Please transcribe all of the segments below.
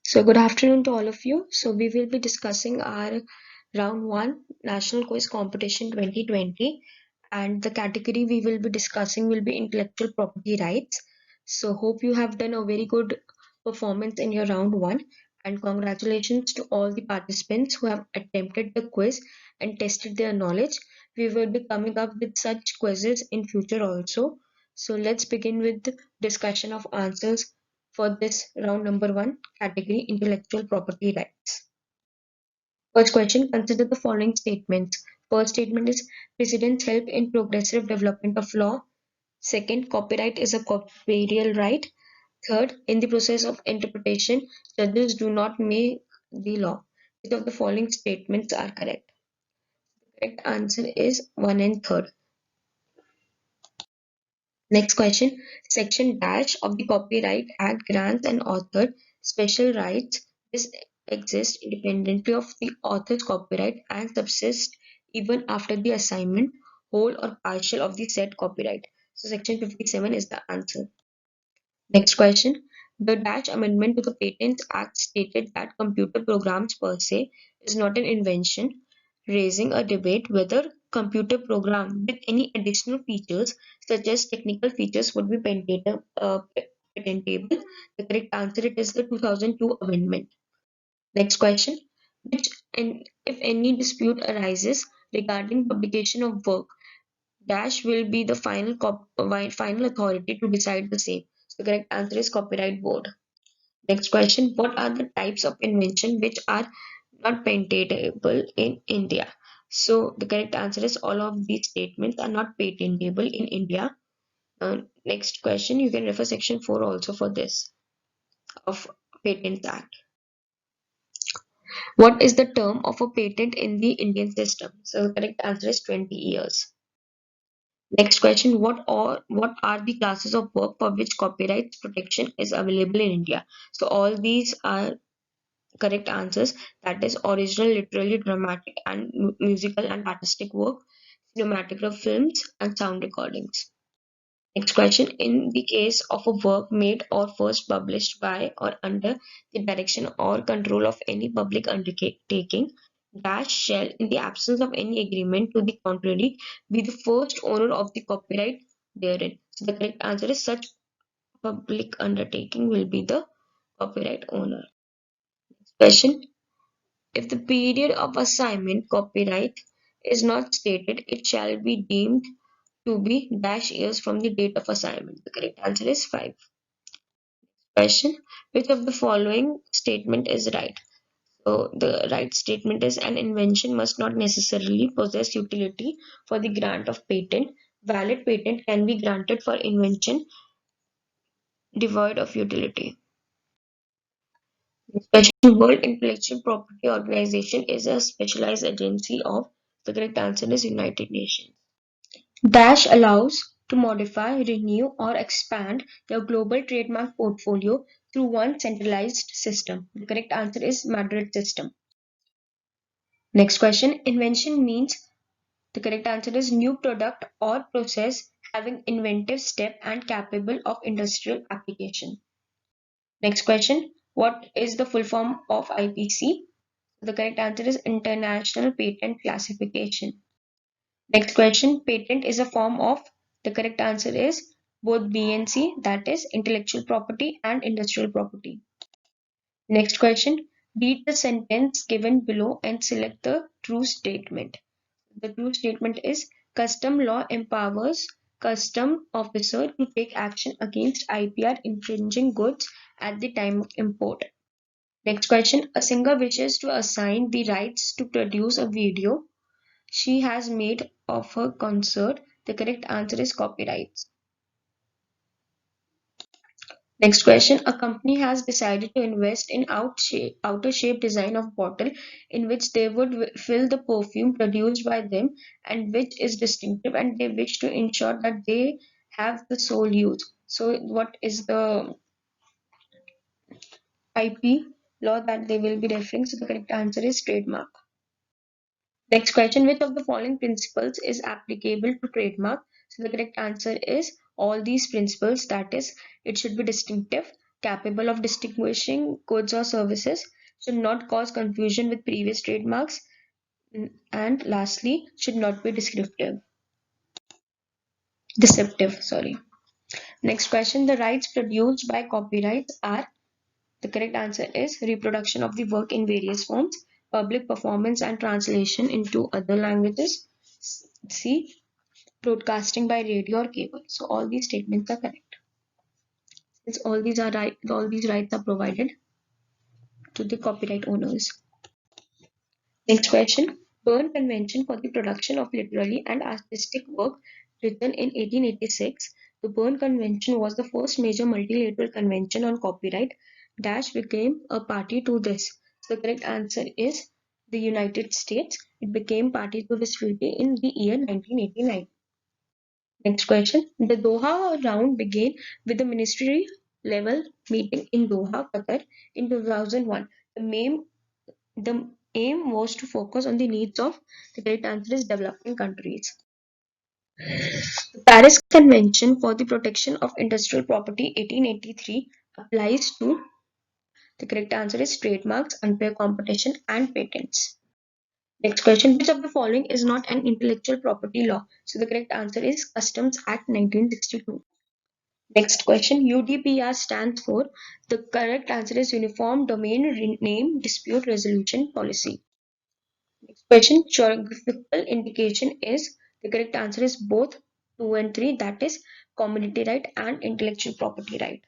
So good afternoon to all of you. So we will be discussing our round 1 National Quiz Competition 2020, and the category we will be discussing will be intellectual property rights. So hope you have done a very good performance in your round 1, and congratulations to all the participants who have attempted the quiz and tested their knowledge. We will be coming up with such quizzes in future also. So let's begin with the discussion of answers for this round number 1 category, intellectual property rights. First question, consider the following statements. First statement is precedents help in progressive development of law. Second, copyright is a copyright right. Third, in the process of interpretation, judges do not make the law. Which of the following statements are correct? The correct answer is 1 and 3rd. Next question, section dash of the Copyright Act grants an author special rights. This exists independently of the author's copyright and subsist even after the assignment, whole or partial, of the said copyright. So section 57 is the answer. Next question, the dash amendment to the Patents Act stated that computer programs per se is not an invention, raising a debate whether computer program with any additional features such as technical features would be patentable. The correct answer it is the 2002 amendment. Next question, which and if any dispute arises regarding publication of work, dash will be the final authority to decide the same. So the correct answer is Copyright Board. Next question, what are the types of invention which are not patentable in India? So the correct answer is all of these statements are not patentable in India. Next question, you can refer section 4 also for this of Patents Act. What is the term of a patent in the Indian system? So the correct answer is 20 years. Next question, what are the classes of work for which copyright protection is available in India? So all these are correct answers. That is original, literary, dramatic, and musical and artistic work, cinematograph films, and sound recordings. Next question, in the case of a work made or first published by or under the direction or control of any public undertaking, dash shall, in the absence of any agreement to the contrary, be the first owner of the copyright therein. So the correct answer is such public undertaking will be the copyright owner. Question, if the period of assignment copyright is not stated, it shall be deemed to be dash years from the date of assignment. The correct answer is 5. Question, which of the following statement is right? So the right statement is an invention must not necessarily possess utility for the grant of patent. Valid patent can be granted for invention devoid of utility. Question, World Intellectual Property Organization is a specialized agency of, the correct answer is United Nations. Dash allows to modify, renew, or expand the global trademark portfolio through one centralized system. The correct answer is Madrid system. Next question, invention means, the correct answer is new product or process having inventive step and capable of industrial application. Next question, what is the full form of IPC? The correct answer is International Patent Classification. Next question, patent is a form of, the correct answer is both BNC, that is intellectual property and industrial property. Next question, read the sentence given below and select the true statement. The true statement is custom law empowers custom officer to take action against IPR infringing goods at the time of import. Next question, a singer wishes to assign the rights to produce a video she has made of her concert. The correct answer is copyrights. Next question, a company has decided to invest in outer shape design of bottle in which they would fill the perfume produced by them and which is distinctive, and they wish to ensure that they have the sole use. So what is the IP law that they will be referring? So the correct answer is trademark. Next question, which of the following principles is applicable to trademark? So the correct answer is all these principles, that is, it should be distinctive, capable of distinguishing goods or services, should not cause confusion with previous trademarks, and lastly, should not be deceptive. Sorry. Next question. The rights produced by copyrights are, the correct answer is reproduction of the work in various forms, public performance and translation into other languages. C. Broadcasting by radio or cable. So all these statements are correct. Since all these are right, all these rights are provided to the copyright owners. Next question. Berne Convention for the Production of Literary and Artistic Work, written in 1886. The Berne Convention was the first major multilateral convention on copyright. Dash became a party to this. So the correct answer is the United States. It became party to this treaty in the year 1989. Next question. The Doha round began with the ministry level meeting in Doha, Qatar in 2001. The aim was to focus on the needs of, the correct answer is, developing countries. The Paris Convention for the Protection of Industrial Property 1883 applies to, the correct answer is, trademarks, unfair competition and patents. Next question. Which of the following is not an intellectual property law? So the correct answer is Customs Act 1962. Next question. UDPR stands for, the correct answer is Uniform Domain Name Dispute Resolution Policy. Next question. Geographical indication is, the correct answer is both 2 and 3, that is community right and intellectual property right.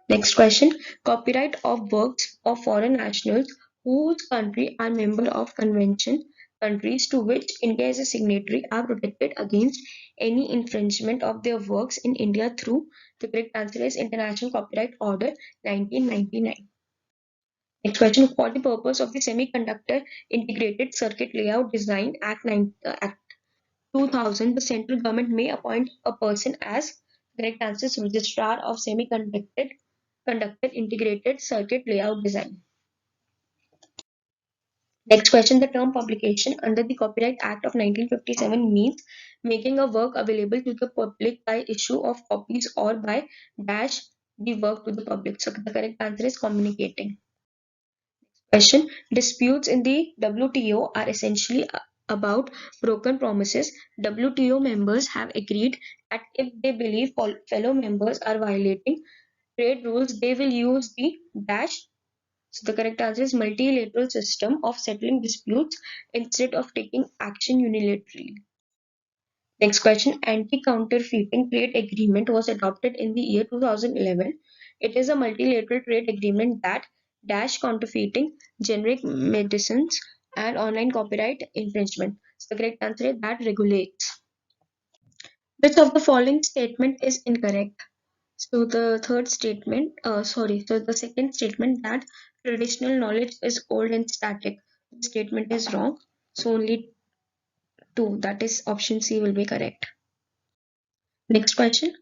Next question. Copyright of works of foreign nationals whose country are member of convention, countries to which India is a signatory, are protected against any infringement of their works in India through, the correct answer is International Copyright Order 1999. Next question. For the purpose of the Semiconductor Integrated Circuit Layout Design Act 2000, the central government may appoint a person as, correct answer is Registrar of Semiconductor Integrated Circuit Layout Design. Next question. The term publication under the Copyright Act of 1957 means making a work available to the public by issue of copies or by dash the work to the public. So the correct answer is communicating. Question. Disputes in the WTO are essentially about broken promises. WTO members have agreed that if they believe fellow members are violating trade rules, they will use the dash. So the correct answer is multilateral system of settling disputes instead of taking action unilaterally. Next question. Anti-counterfeiting trade agreement was adopted in the year 2011. It is a multilateral trade agreement that dash counterfeiting, generic medicines, and online copyright infringement. So the correct answer is that regulates. Which of the following statement is incorrect? So so the second statement, that traditional knowledge is old and static, the statement is wrong. So only two, that is option C, will be correct. Next question.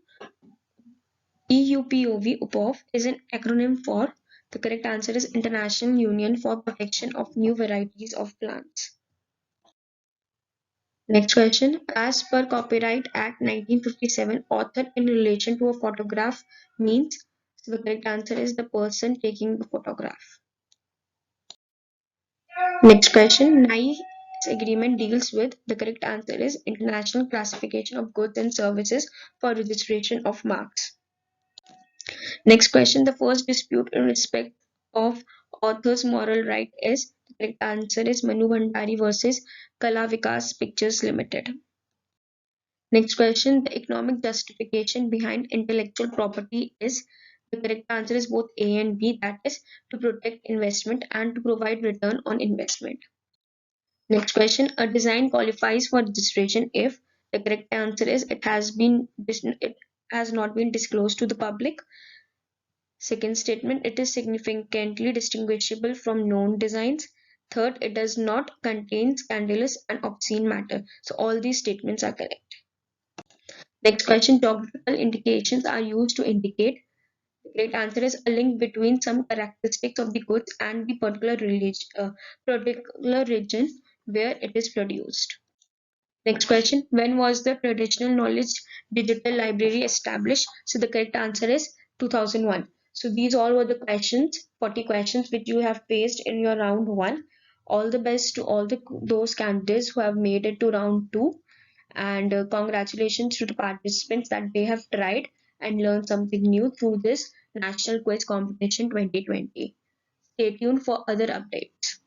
EUPOV is an acronym for, the correct answer is International Union for Protection of New Varieties of Plants. Next question. As per Copyright Act 1957, author in relation to a photograph means, so the correct answer is the person taking the photograph. Next question. NICE agreement deals with, the correct answer is International Classification of Goods and Services for Registration of Marks. Next question. The first dispute in respect of author's moral right is, the correct answer is Manu Bhandari versus Kala Vikas Pictures Limited. Next question. The economic justification behind intellectual property is, the correct answer is both A and B, that is to protect investment and to provide return on investment. Next question. A design qualifies for registration if, the correct answer is it has not been disclosed to the public. Second statement, it is significantly distinguishable from known designs. Third, it does not contain scandalous and obscene matter. So all these statements are correct. Next question. Geographical indications are used to indicate, the correct answer is a link between some characteristics of the goods and the particular region where it is produced. Next question. When was the Traditional Knowledge Digital Library established? So the correct answer is 2001. So these all were the questions, 40 questions which you have faced in your round one. All the best to all those candidates who have made it to round two, and congratulations to the participants that they have tried and learned something new through this National Quiz Competition 2020. Stay tuned for other updates.